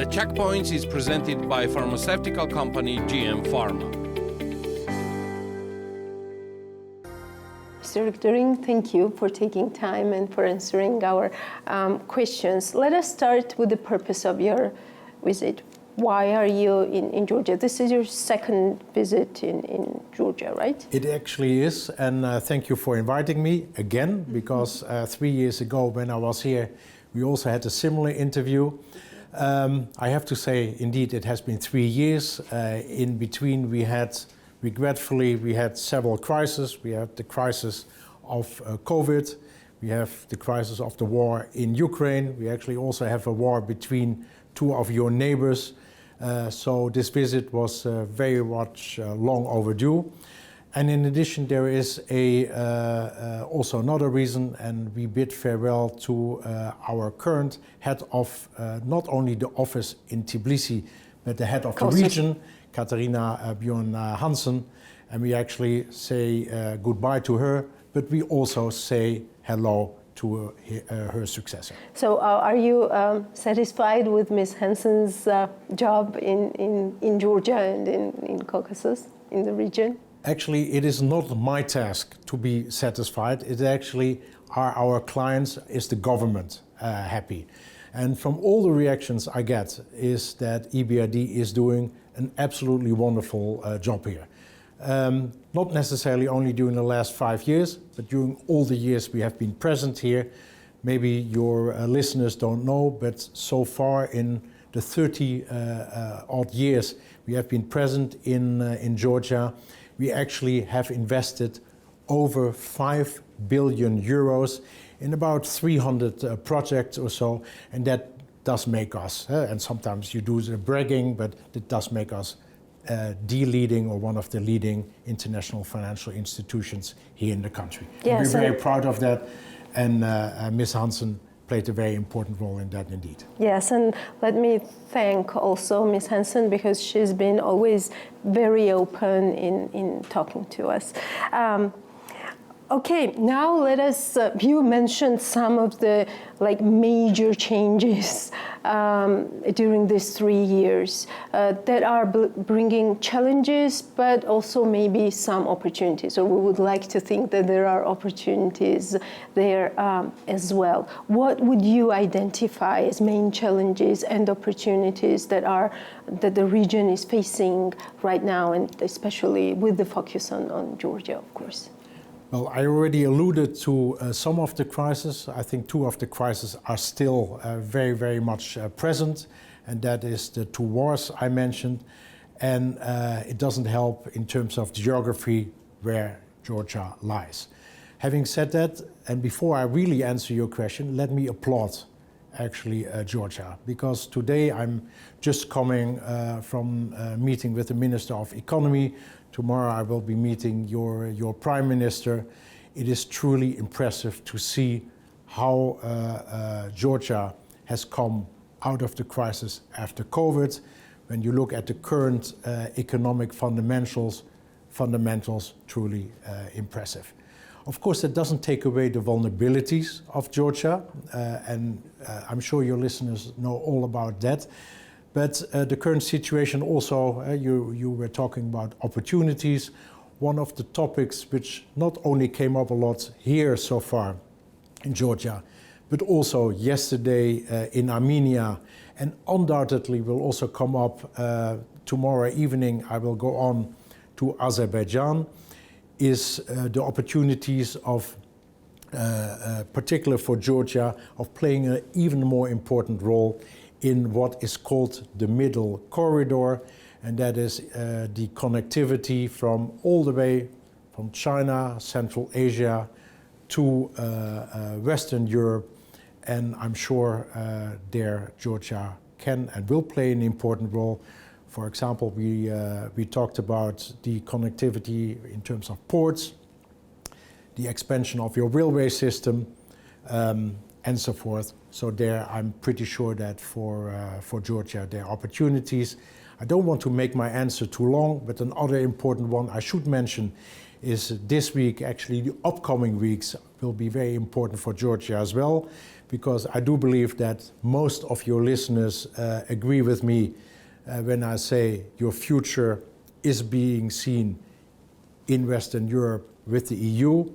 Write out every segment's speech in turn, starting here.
The Checkpoints is presented by pharmaceutical company GM Pharma. Mr. Rigterink, thank you for taking time and for answering our questions. Let us start with the purpose of your visit. Why are you in Georgia? This is your second visit in Georgia, right? It actually is, and thank you for inviting me again, because 3 years ago when I was here, we also had a similar interview. I have to say, indeed, it has been 3 years. In between, regretfully, we had several crises. We had the crisis of COVID. We have the crisis of the war in Ukraine. We actually also have a war between two of your neighbors. So this visit was very much long overdue. And in addition, there is also another reason, and we bid farewell to our current head of not only the office in Tbilisi, but the head of the region, Katarina Bjorn Hansen. And we actually say goodbye to her, but we also say hello to her successor. So are you satisfied with Ms. Hansen's job in Georgia and in Caucasus, in the region? Actually, it is not my task to be satisfied. It actually are our clients, is the government happy. And from all the reactions I get is that EBRD is doing an absolutely wonderful job here. Not necessarily only during the last 5 years, but during all the years we have been present here. Maybe your listeners don't know, but so far in the 30 odd years we have been present in Georgia, we actually have invested over 5 billion euros in about 300 projects or so, and that does make us, and sometimes you do the bragging, but it does make us the leading or one of the leading international financial institutions here in the country. Yes, we're very proud of that, and Ms. Hansen played a very important role in that indeed. Yes, and let me thank also Ms. Hansen, because she's been always very open in talking to us. Okay, now let us, you mentioned some of the major changes during these 3 years that are bringing challenges, but also maybe some opportunities, or we would like to think that there are opportunities there as well. What would you identify as main challenges and opportunities that the region is facing right now, and especially with the focus on Georgia, of course? Well, I already alluded to some of the crises. I think two of the crises are still very, very much present, and that is the two wars I mentioned. And it doesn't help in terms of geography where Georgia lies. Having said that, and before I really answer your question, let me applaud actually Georgia, because today I'm just coming from a meeting with the Minister of Economy. Tomorrow I will be meeting your Prime Minister. It is truly impressive to see how Georgia has come out of the crisis after COVID. When you look at the current economic fundamentals truly impressive. Of course, that doesn't take away the vulnerabilities of Georgia, and I'm sure your listeners know all about that. But the current situation also, you were talking about opportunities. One of the topics which not only came up a lot here so far in Georgia, but also yesterday in Armenia, and undoubtedly will also come up tomorrow evening. I will go on to Azerbaijan, is the opportunities of, particular for Georgia, of playing an even more important role in what is called the Middle Corridor, and that is the connectivity from all the way from China, Central Asia, to Western Europe, and I'm sure there Georgia can and will play an important role. For example, we talked about the connectivity in terms of ports, the expansion of your railway system, and so forth. So there, I'm pretty sure that for Georgia, there are opportunities. I don't want to make my answer too long, but another important one I should mention is this week, actually the upcoming weeks, will be very important for Georgia as well, because I do believe that most of your listeners agree with me when I say your future is being seen in Western Europe with the EU.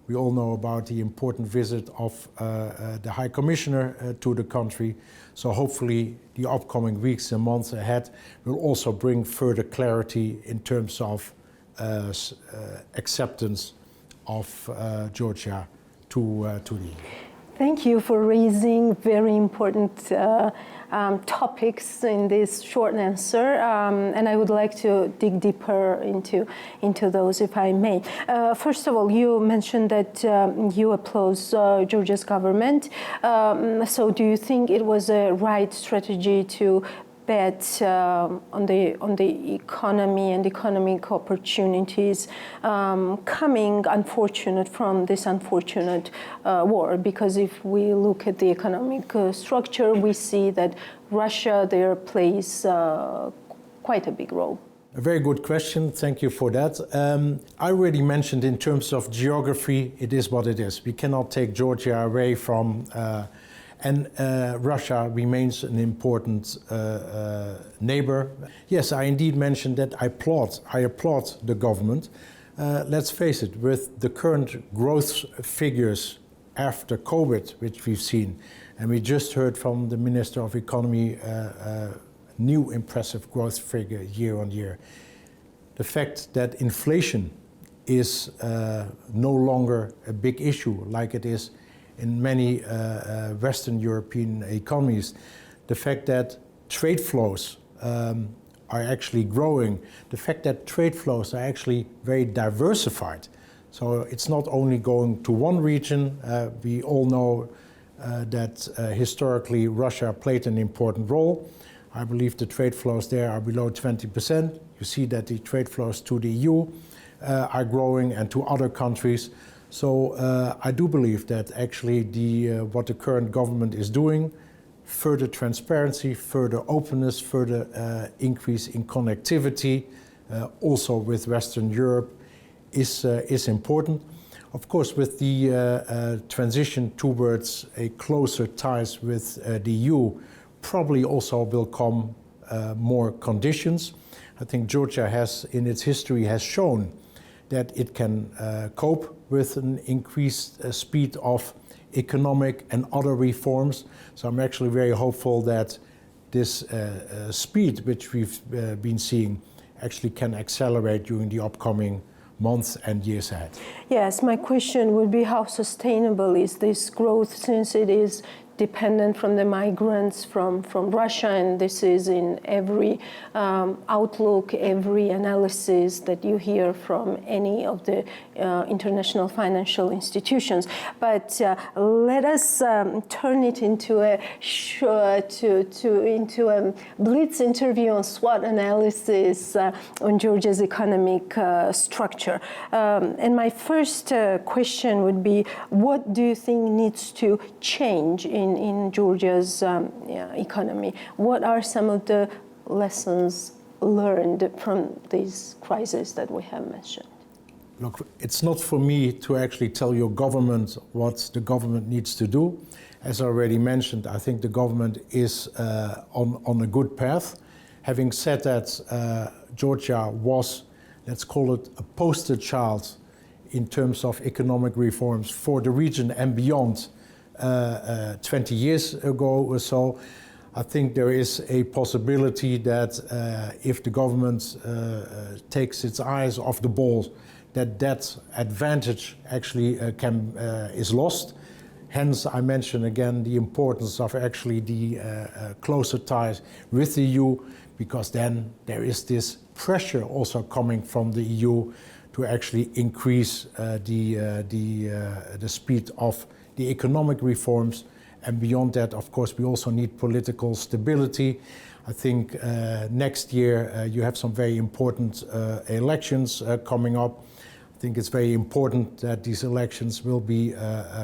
We all know about the important visit of the High Commissioner to the country. So hopefully the upcoming weeks and months ahead will also bring further clarity in terms of acceptance of Georgia to the EU. Thank you for raising very important topics in this short answer, and I would like to dig deeper into those, if I may. First of all, you mentioned that you applaud Georgia's government. So do you think it was a right strategy to bet on the economy and economic opportunities coming from this unfortunate war? Because if we look at the economic structure, we see that Russia there plays quite a big role. A very good question. Thank you for that. I already mentioned in terms of geography, it is what it is. We cannot take Georgia away from and Russia remains an important neighbor. Yes, I indeed mentioned that I applaud the government. Let's face it, with the current growth figures after COVID, which we've seen, and we just heard from the Minister of Economy, new impressive growth figure year on year. The fact that inflation is no longer a big issue like it is in many Western European economies, the fact that trade flows are actually growing, the fact that trade flows are actually very diversified. So it's not only going to one region. We all know that historically Russia played an important role. I believe the trade flows there are below 20%. You see that the trade flows to the EU are growing and to other countries. So I do believe that actually what the current government is doing, further transparency, further openness, further increase in connectivity, also with Western Europe, is important. Of course, with the transition towards a closer ties with the EU, probably also will come more conditions. I think Georgia has, in its history, has shown that it can cope with an increased speed of economic and other reforms. So I'm actually very hopeful that this speed which we've been seeing actually can accelerate during the upcoming months and years ahead. Yes, my question would be how sustainable is this growth, since it is dependent from the migrants from Russia, and this is in every outlook, every analysis that you hear from any of the international financial institutions. But let us turn it into a blitz interview on SWOT analysis on Georgia's economic structure. And my first question would be, what do you think needs to change in Georgia's economy? What are some of the lessons learned from these crises that we have mentioned? Look, it's not for me to actually tell your government what the government needs to do. As I already mentioned, I think the government is on a good path. Having said that, Georgia was, let's call it, a poster child in terms of economic reforms for the region and beyond 20 years ago or so. I think there is a possibility that if the government takes its eyes off the ball, that advantage actually is lost. Hence, I mention again the importance of actually the closer ties with the EU, because then there is this pressure also coming from the EU to actually increase the speed of the economic reforms. And beyond that, of course, we also need political stability. I think next year you have some very important elections coming up. I think it's very important that these elections will be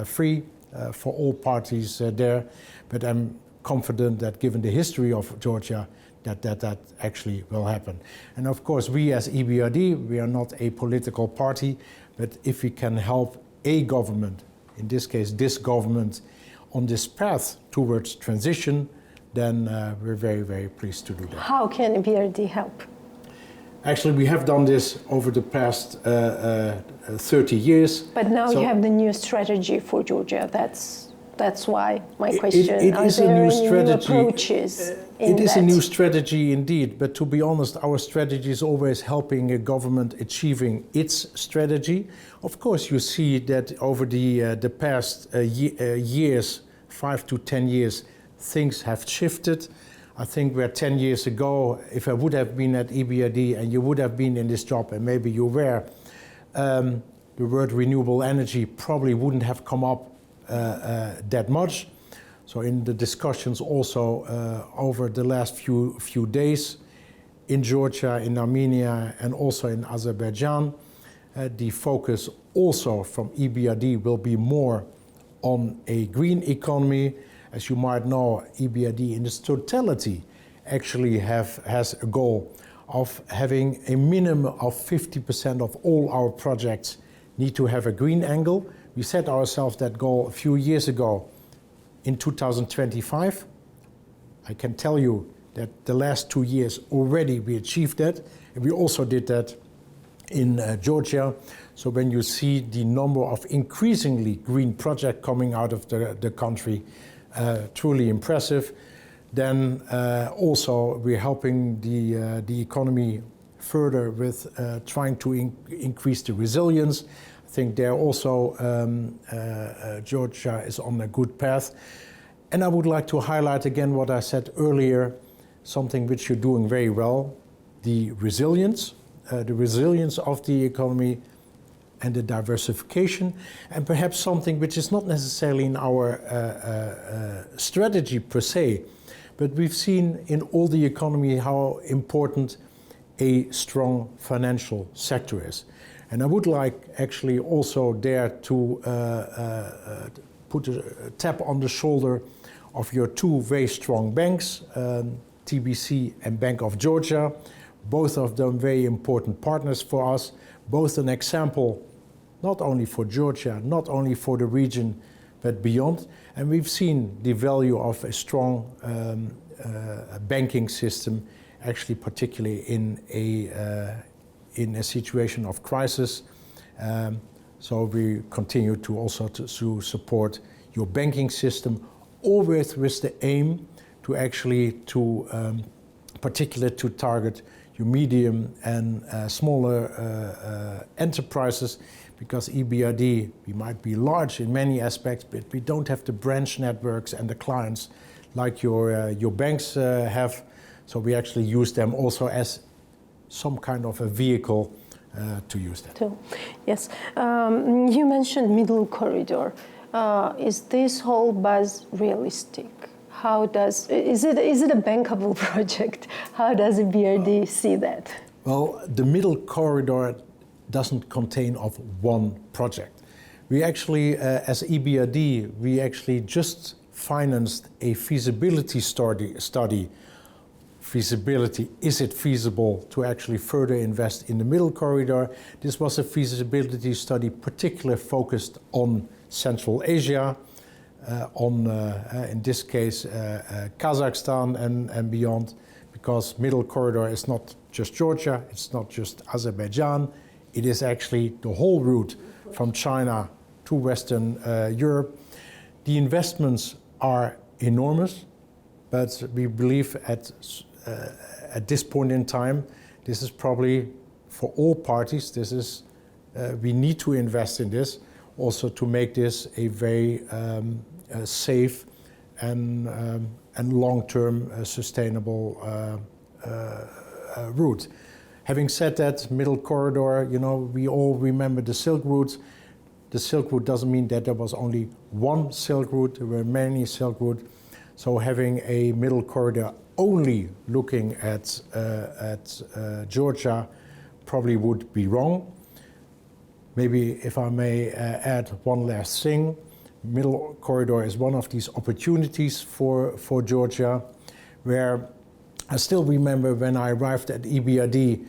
free for all parties there. But I'm confident that given the history of Georgia, that actually will happen. And of course, we as EBRD, we are not a political party, but if we can help a government, in this case this government, on this path towards transition, then we're very, very pleased to do that. How can EBRD help? Actually, we have done this over the past 30 years. But now you have the new strategy for Georgia. That's why my question. It is a new strategy. Approaches it is a new strategy indeed, but to be honest, our strategy is always helping a government achieving its strategy. Of course, you see that over the past years, 5 to 10 years, things have shifted. I think where 10 years ago, if I would have been at EBRD and you would have been in this job and maybe you were, the word renewable energy probably wouldn't have come up that much. So in the discussions also over the last few days in Georgia, in Armenia and also in Azerbaijan, the focus also from EBRD will be more on a green economy. As you might know, EBRD in its totality actually has a goal of having a minimum of 50% of all our projects need to have a green angle. We set ourselves that goal a few years ago in 2025. I can tell you that the last 2 years already we achieved that. And we also did that in Georgia. So when you see the number of increasingly green projects coming out of the country, truly impressive. Then also we're helping the economy further with trying to increase the resilience. I think there also Georgia is on a good path. And I would like to highlight again what I said earlier, something which you're doing very well, the resilience of the economy and the diversification, and perhaps something which is not necessarily in our strategy per se, but we've seen in all the economy how important a strong financial sector is. And I would like actually also there to put a tap on the shoulder of your two very strong banks, TBC and Bank of Georgia, both of them very important partners for us, both an example not only for Georgia, not only for the region, but beyond. And we've seen the value of a strong banking system, actually particularly in a situation of crisis. So we continue to also to support your banking system, always with the aim to actually particularly to target your medium and smaller enterprises, because EBRD, we might be large in many aspects, but we don't have the branch networks and the clients like your banks have. So we actually use them also as some kind of a vehicle to use that. Yes, you mentioned middle corridor. Is this whole buzz realistic? Is it a bankable project? How does EBRD see that? Well, the middle corridor doesn't contain of one project. We actually, as EBRD, we actually just financed a feasibility study. Feasibility, is it feasible to actually further invest in the middle corridor? This was a feasibility study particularly focused on Central Asia, in this case Kazakhstan and beyond, because middle corridor is not just Georgia, it's not just Azerbaijan, it is actually the whole route from China to Western Europe. The investments are enormous, but we believe at this point in time, this is probably for all parties, this is we need to invest in this also to make this a very safe and long-term sustainable route. Having said that, middle corridor, you know, we all remember the Silk Route. The Silk Route doesn't mean that there was only one Silk Route, there were many Silk Routes. So having a middle corridor only looking at Georgia probably would be wrong. Maybe if I may add one last thing, middle corridor is one of these opportunities for Georgia, where I still remember when I arrived at EBRD,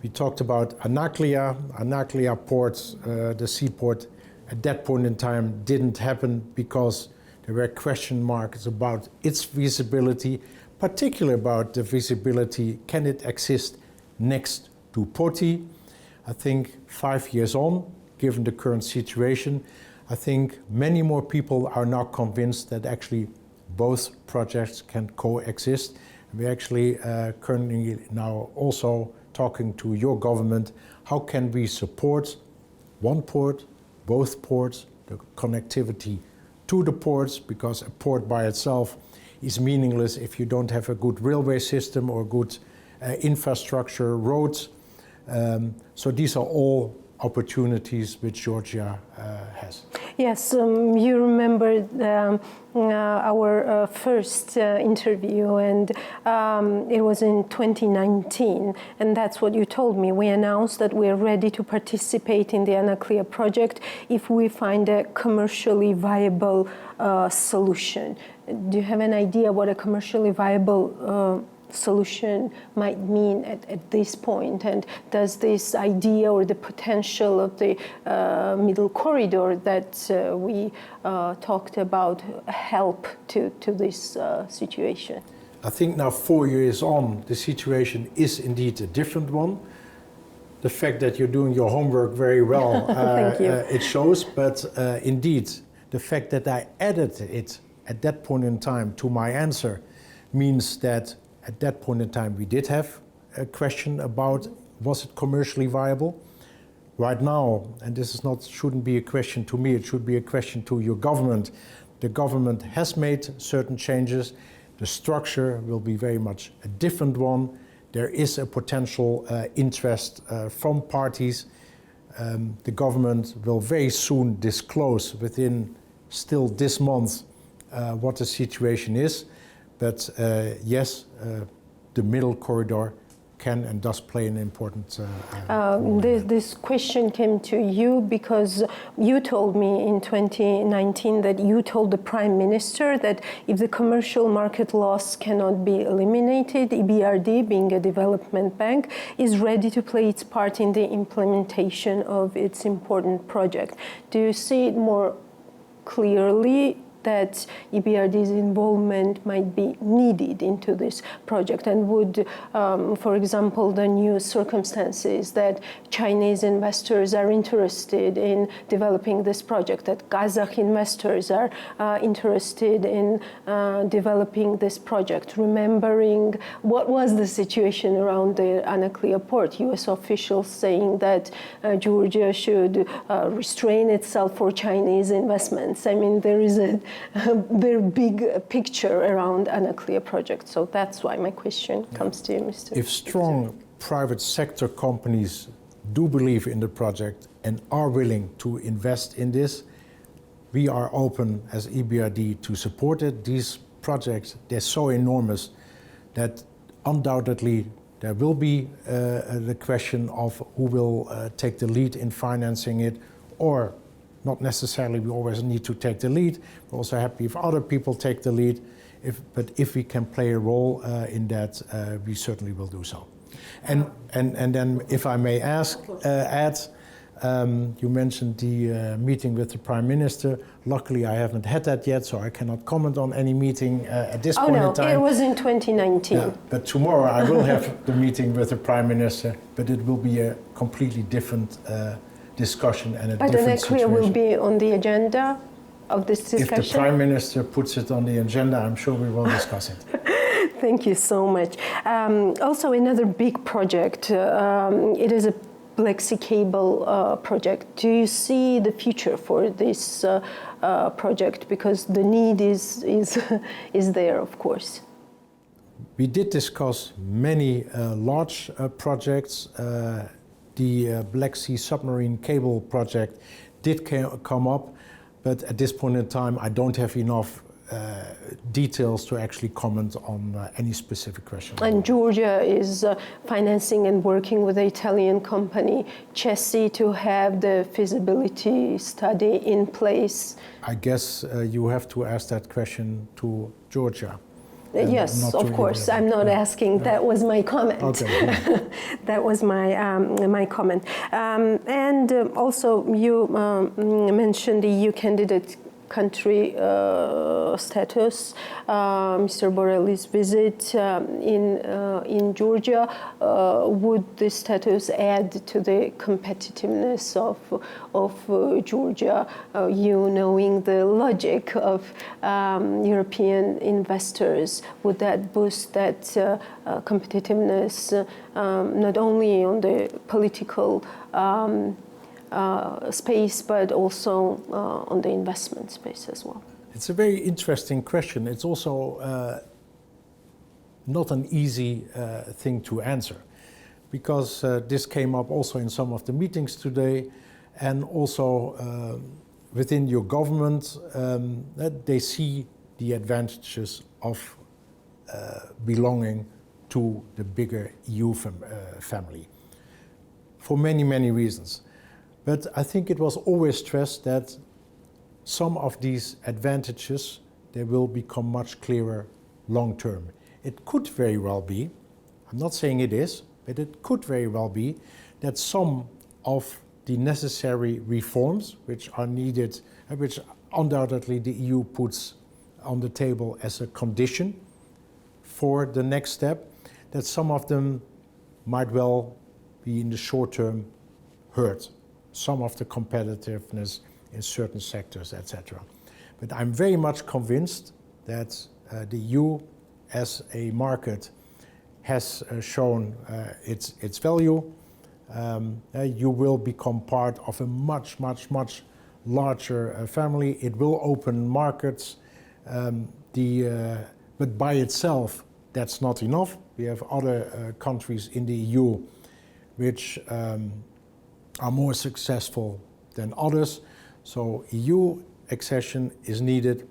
we talked about Anaklia port, the seaport. At that point in time didn't happen because there were question marks about its feasibility, particularly about the feasibility, can it exist next to Poti? I think 5 years on, given the current situation, I think many more people are now convinced that actually both projects can coexist. We're actually currently now also talking to your government, how can we support one port, both ports, the connectivity to the ports, because a port by itself is meaningless if you don't have a good railway system or good infrastructure, roads. So these are all opportunities which Georgia has. Yes, you remember our first interview, and it was in 2019, and that's what you told me. We announced that we are ready to participate in the Anaklia project if we find a commercially viable solution. Do you have an idea what a commercially viable solution might mean at this point, and does this idea or the potential of the middle corridor that we talked about help to this situation? I think now 4 years on, the situation is indeed a different one. The fact that you're doing your homework very well, Thank you. It shows, but indeed, the fact that I added it at that point in time to my answer means that at that point in time, we did have a question about was it commercially viable? Right now, and this is shouldn't be a question to me, it should be a question to your government. The government has made certain changes. The structure will be very much a different one. There is a potential interest from parties. The government will very soon disclose within still this month what the situation is. But yes, the middle corridor can and does play an important role. This question came to you because you told me in 2019 that you told the Prime Minister that if the commercial market loss cannot be eliminated, EBRD, being a development bank, is ready to play its part in the implementation of its important project. Do you see it more clearly that EBRD's involvement might be needed into this project, and would, for example, the new circumstances that Chinese investors are interested in developing this project, that Kazakh investors are interested in developing this project, remembering what was the situation around the Anaklia port, US officials saying that Georgia should restrain itself for Chinese investments. I mean, there is a very big picture around Anaklia project. So that's why my question comes to you, Mr. If strong private sector companies do believe in the project and are willing to invest in this, we are open as EBRD to support it. These projects, they're so enormous that undoubtedly there will be the question of who will take the lead in financing it, or not necessarily we always need to take the lead. We're also happy if other people take the lead. But if we can play a role in that, we certainly will do so. And then, if I may add, you mentioned the meeting with the Prime Minister. Luckily, I haven't had that yet, so I cannot comment on any meeting at this point in time. Oh no, it was in 2019. Yeah, but tomorrow I will have the meeting with the Prime Minister, but it will be a completely different discussion and a different situation. But Anaklia will be on the agenda of this discussion? If the Prime Minister puts it on the agenda, I'm sure we will discuss it. Thank you so much. Also, another big project, it is a Black Sea cable project. Do you see the future for this project? Because the need is there, of course. We did discuss many large projects. The Black Sea submarine cable project did come up, but at this point in time, I don't have enough details to actually comment on any specific question. And Georgia is financing and working with the Italian company Chessi to have the feasibility study in place. I guess you have to ask that question to Georgia. Yes, not of to course. EBRD. I'm not asking. That was my comment. Okay. That was my comment. And also, you mentioned the EU candidate country status. Mr. Borrell's visit in Georgia, would this status add to the competitiveness of Georgia? You knowing the logic of European investors, would that boost that competitiveness not only on the political space, but also on the investment space as well? It's a very interesting question. It's also not an easy thing to answer, because this came up also in some of the meetings today, and also within your government, that they see the advantages of belonging to the bigger EU family for many, many reasons. But I think it was always stressed that some of these advantages, they will become much clearer long term. It could very well be, I'm not saying it is, but it could very well be that some of the necessary reforms which are needed, which undoubtedly the EU puts on the table as a condition for the next step, that some of them might well be in the short term hurt some of the competitiveness in certain sectors, etc. But I'm very much convinced that the EU as a market has shown its value. You will become part of a much, much, much larger family. It will open markets, but by itself, that's not enough. We have other countries in the EU which are more successful than others. So EU accession is needed,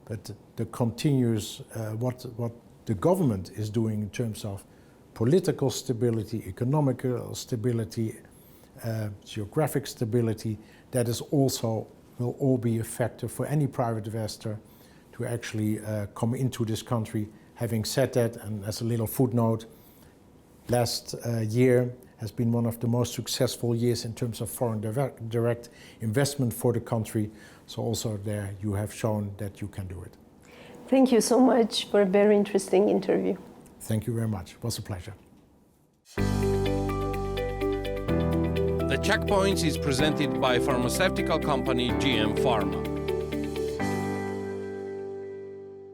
but the continuous, what the government is doing in terms of political stability, economical stability, geographic stability, that is also, will all be a factor for any private investor to actually come into this country. Having said that, and as a little footnote, last year has been one of the most successful years in terms of foreign direct investment for the country. So also there you have shown that you can do it. Thank you so much for a very interesting interview. Thank you very much. It was a pleasure. The Checkpoints is presented by pharmaceutical company GM Pharma.